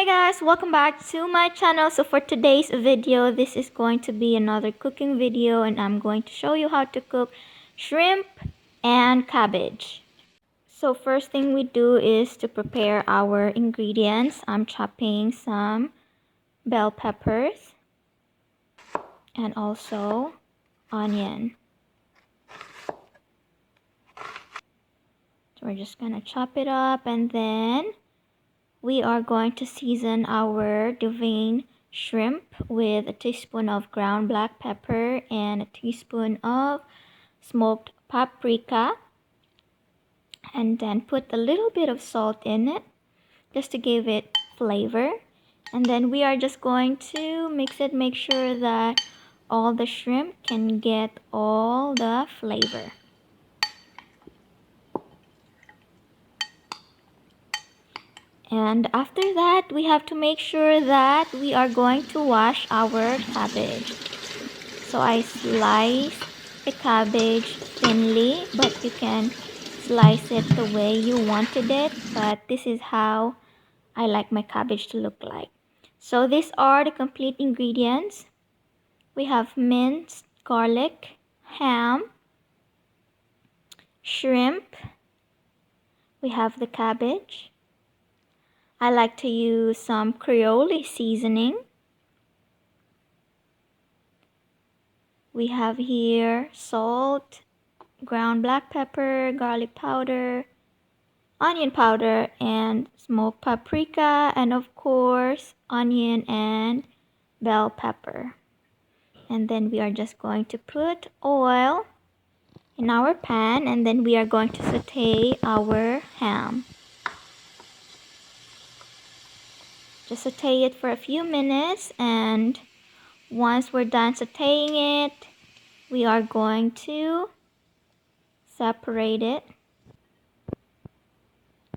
guys, welcome back to my channel. So for today's video, this is going to be another cooking video and I'm going to show you how to cook shrimp and cabbage. So first thing we do is to prepare our ingredients. I'm chopping some bell peppers and also onion. So we're just gonna chop it up, and then we are going to season our Devein shrimp with a teaspoon of ground black pepper and a teaspoon of smoked paprika, and then put a little bit of salt in it just to give it flavor. And then we are just going to mix it, make sure that all the shrimp can get all the flavor. And after that, we have to make sure that we are going to wash our cabbage. So I slice the cabbage thinly, but you can slice it the way you wanted it. But this is how I like my cabbage to look like. So these are the complete ingredients. We have minced garlic, ham, shrimp. We have the cabbage. I like to use some Creole seasoning. We have here salt, ground black pepper, garlic powder, onion powder, and smoked paprika, and of course onion and bell pepper. And then we are just going to put oil in our pan, and then we are going to saute our ham. Just saute it for a few minutes, and once we're done sauteing it, we are going to separate it.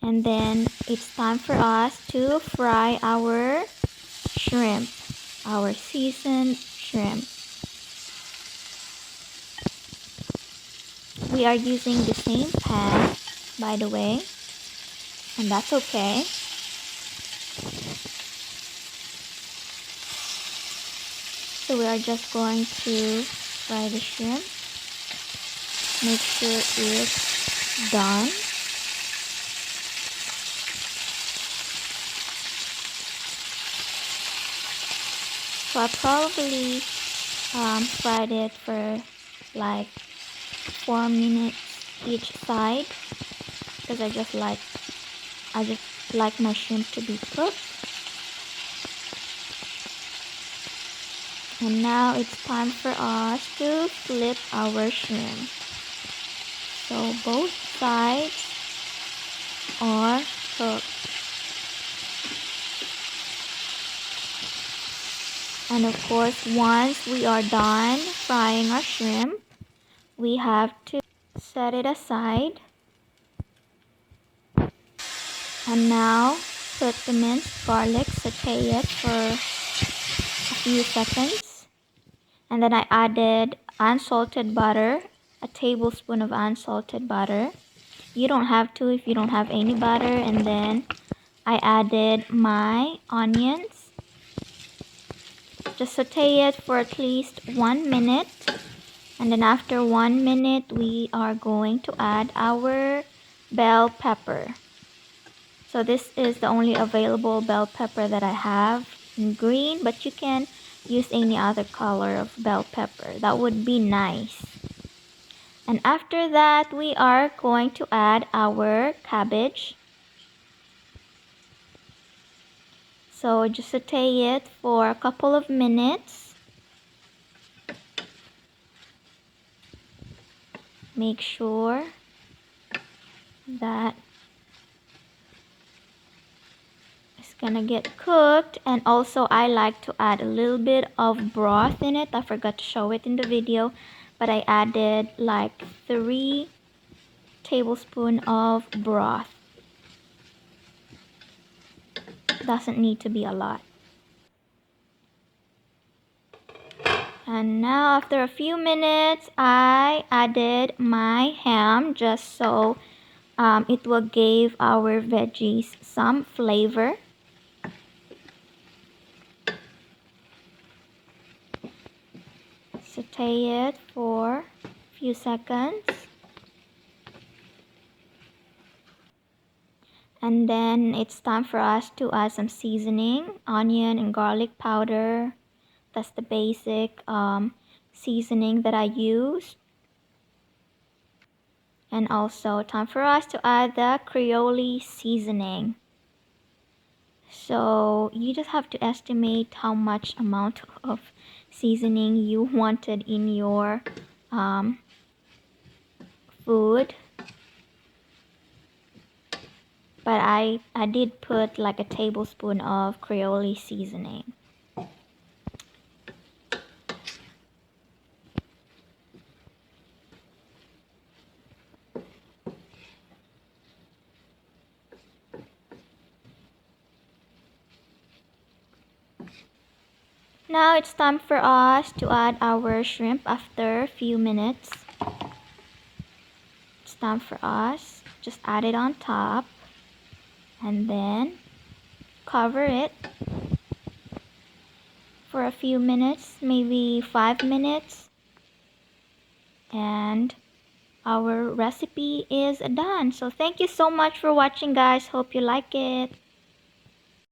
And then it's time for us to fry our shrimp, our seasoned shrimp. We are using the same pan, by the way, and that's okay. So we are just going to fry the shrimp. Make sure it's done. So I probably fried it for like 4 minutes each side, because I just like my shrimp to be cooked. And now it's time for us to flip our shrimp. So both sides are cooked. And of course, once we are done frying our shrimp, we have to set it aside. And now put the minced garlic, saute it for a few seconds. And then I added unsalted butter, a tablespoon of unsalted butter. You don't have to if you don't have any butter. And then I added my onions. Just saute it for at least 1 minute. And then after 1 minute, we are going to add our bell pepper. So this is the only available bell pepper that I have in green, but you can use any other color of bell pepper. That would be nice. And after that, we are going to add our cabbage. So just saute it for a couple of minutes. Make sure that it's gonna get cooked. And also I like to add a little bit of broth in it. I forgot to show it in the video, but I added like 3 tablespoons of broth. Doesn't need to be a lot. And now after a few minutes, I added my ham just so it will give our veggies some flavor. saute it for a few seconds. And then it's time for us to add some seasoning, onion and garlic powder. That's the basic seasoning that I use. And also time for us to add the Creole Seasoning. So you just have to estimate how much amount of seasoning you wanted in your food. But I did put like a tablespoon of Creole Seasoning. Now it's time for us to add our shrimp after a few minutes. It's time for us just add it on top and then cover it for a few minutes, maybe 5 minutes, and our recipe is done. So thank you so much for watching, guys. Hope you like it.